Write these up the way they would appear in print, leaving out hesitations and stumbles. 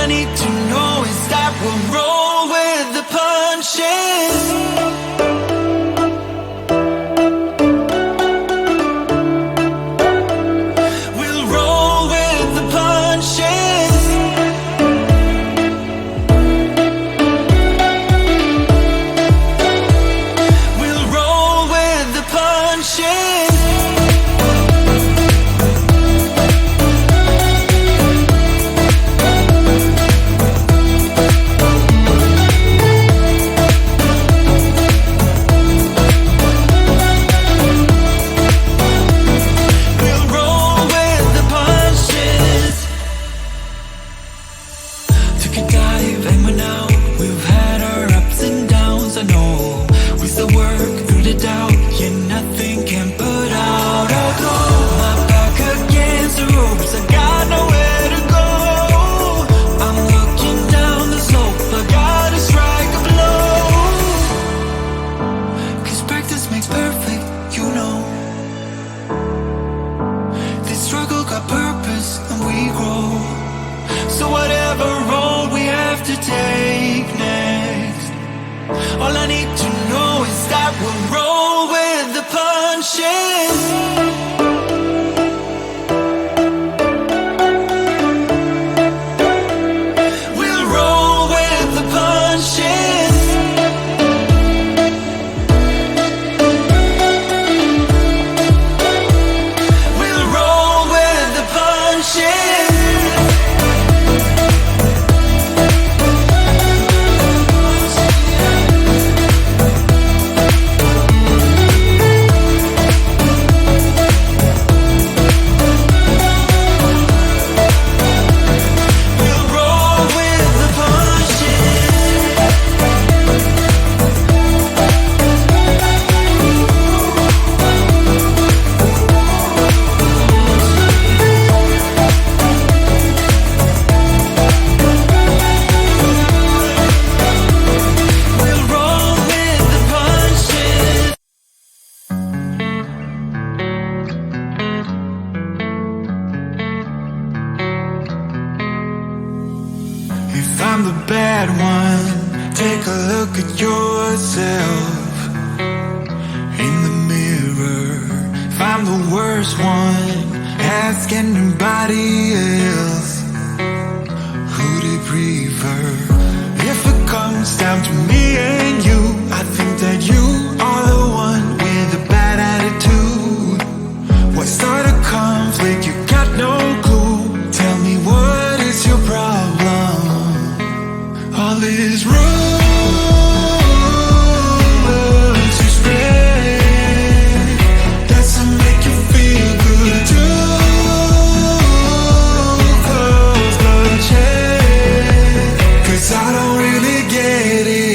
I need to know is that we'll roll with the punches. We'll roll with the punches. We'll roll with the punches. All I need to know is that we'll roll with the punches. We'll roll with the punches. We'll roll with the punches. If I'm the bad one, take a look at yourself in the mirror. If I'm the worst one, ask anybody else who they prefer. If it comes down to me and you, I think that you are the one with a bad attitude. Why start a conflict? You got no clue. Tell me, what is your problem? All these rules you spread doesn't make you feel good too. Close the check, 'cause I don't really get it.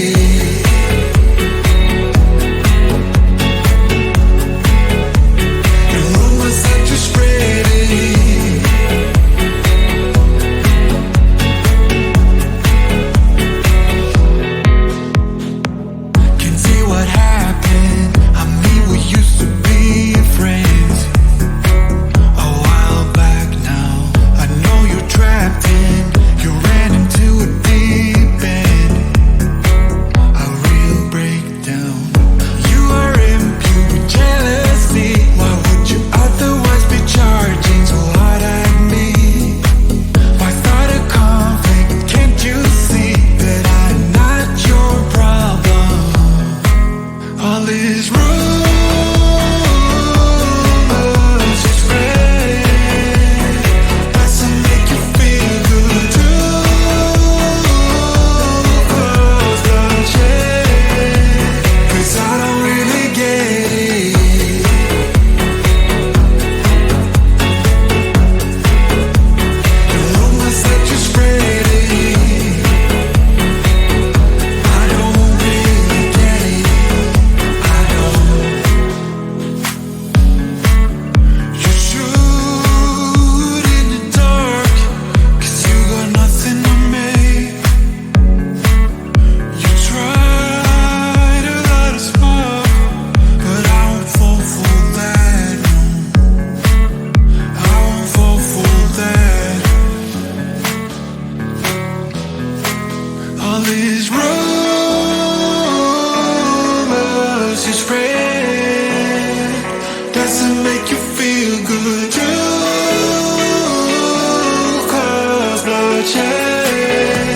check,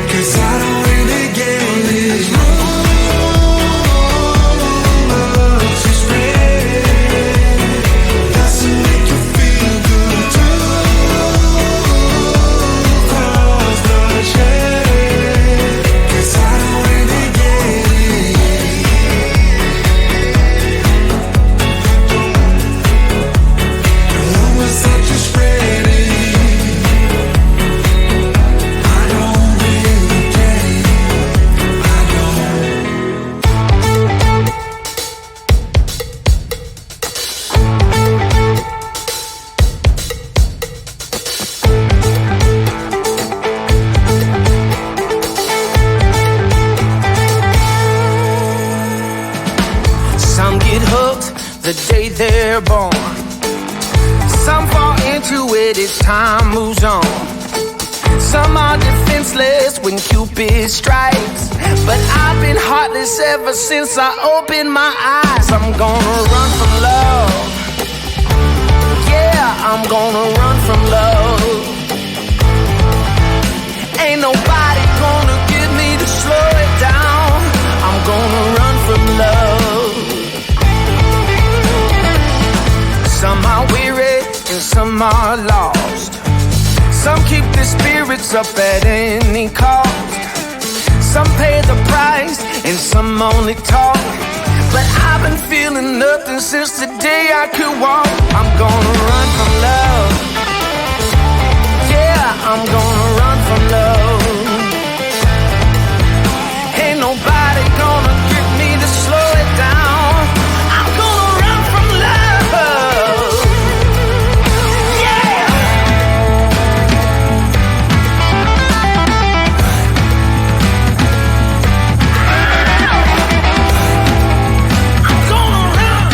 'cause I don't really get it. To spread, doesn't make you feel good too. Cross the check, 'cause I don't really get it. The rumors that you spread it, I don't really get it. I don't. Some get hooked the day they're born. Some fall into it as time moves on. Some are defenseless when Cupid strikes. But I've been heartless ever since I opened my eyes. I'm gonna run from love. Yeah, I'm gonna run from love. Ain't nobody gonna get me to slow it down. I'm gonna run from love. Some are weary and some are lost. Some keep their spirits up at any cost. Some pay the price and some only talk. But I've been feeling nothing since the day I could walk. I'm gonna run from love. Yeah, I'm gonna run from love. Ain't nobody gonna get me to slow it down. I'm gonna run from love. Yeah. I'm gonna run.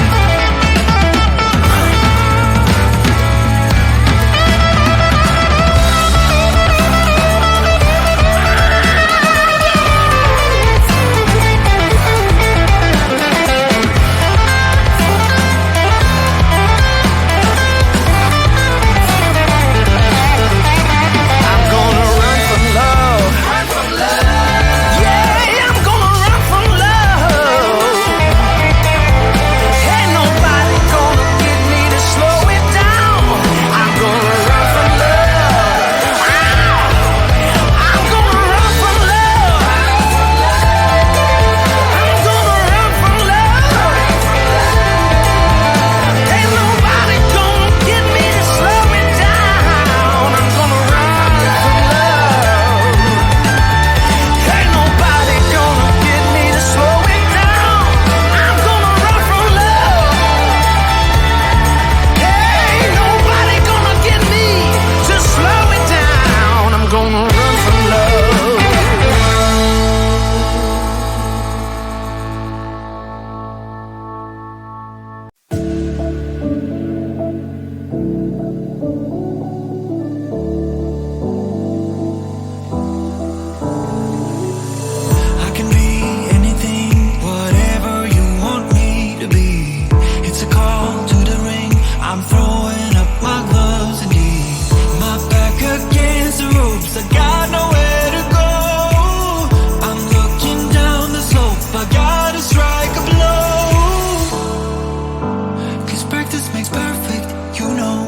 I'm gonna run from love. Run from love. Yeah, I'm gonna run from love. Ain't nobody gonna get me to slow it down. I'm gonna run from love. I'm gonna run from love. I'm gonna run from love. Ain't nobody gonna get me to slow it down. I'm gonna run from love. Ain't nobody gonna get me to slow it down. I'm gonna run from love. Ain't nobody gonna get me to slow it down. I'm gonna run from love. I can be anything, whatever you want me to be. It's a call to the ring. I'm throwing up my gloves and knees. My back against the ropes. I got nowhere to go. I'm looking down the slope. I gotta strike a blow. 'Cause practice makes perfect, you know.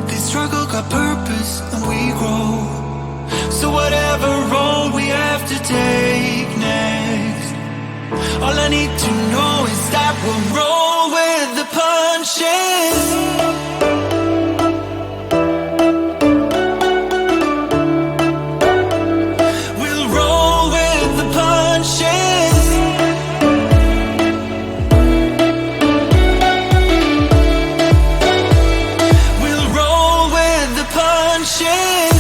This struggle got purpose and we grow. So whatever road we have to take next, all I need to know is that we'll roll with the punches. We'll roll with the punches. We'll roll with the punches.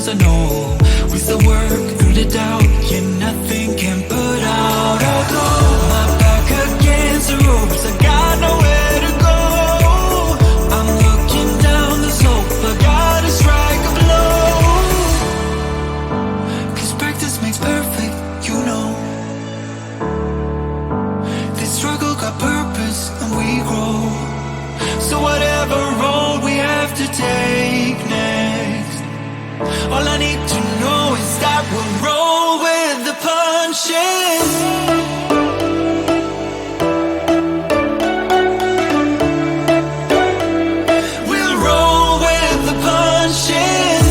I know we still work through the doubt. Yeah, nothing We'll roll with the punches. We'll roll with the punches.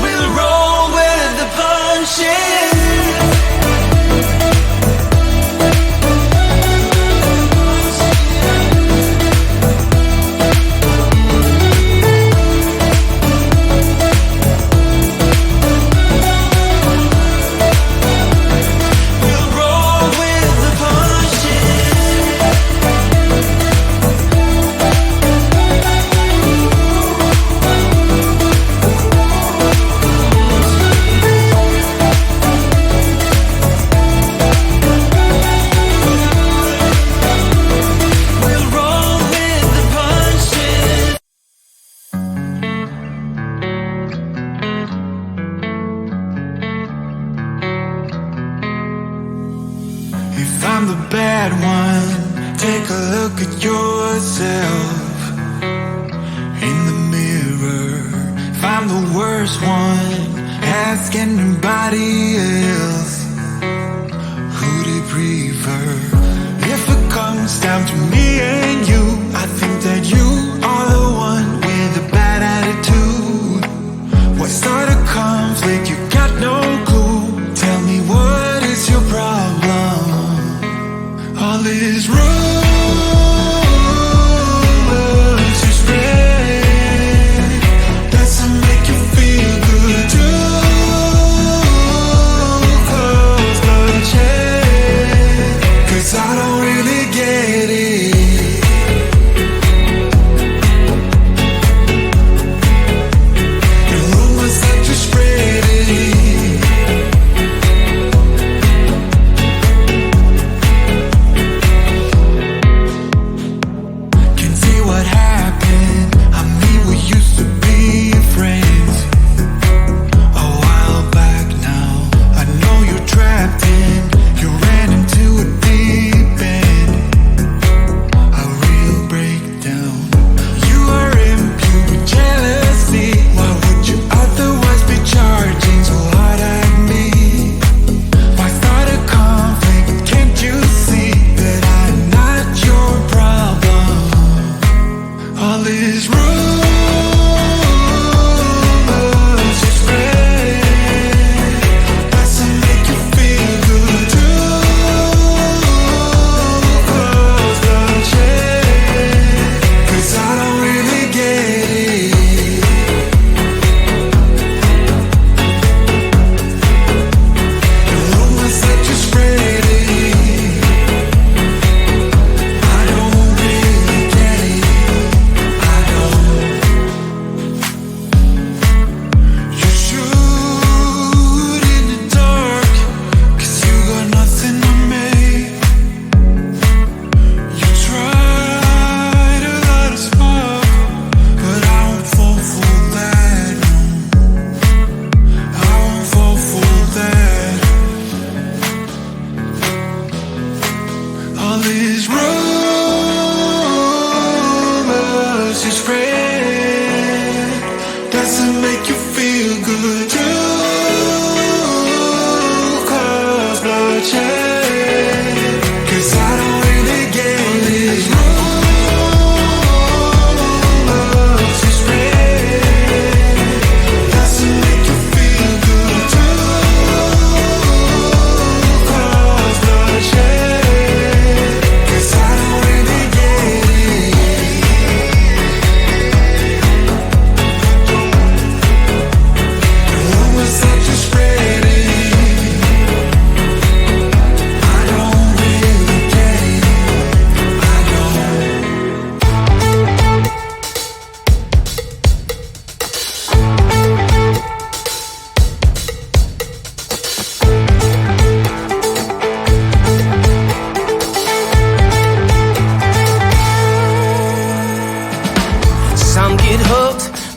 We'll roll with the punches. If I'm the bad one, take a look at yourself in the mirror. If I'm the worst one, ask anybody else who they prefer. If it comes down to me and you, I think that you are the one with a bad attitude. What sort of conflict? You got no clue. Tell me, what is your problem? All is rumors you spread doesn't make you feel good too. Close bloodshed, 'cause I don't really get it. The rumors that you spread.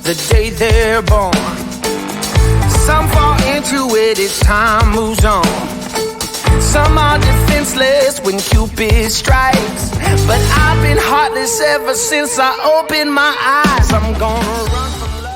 the day they're born. Some fall into it as time moves on. Some are defenseless when Cupid strikes. But I've been heartless ever since I opened my eyes. I'm gonna run from love.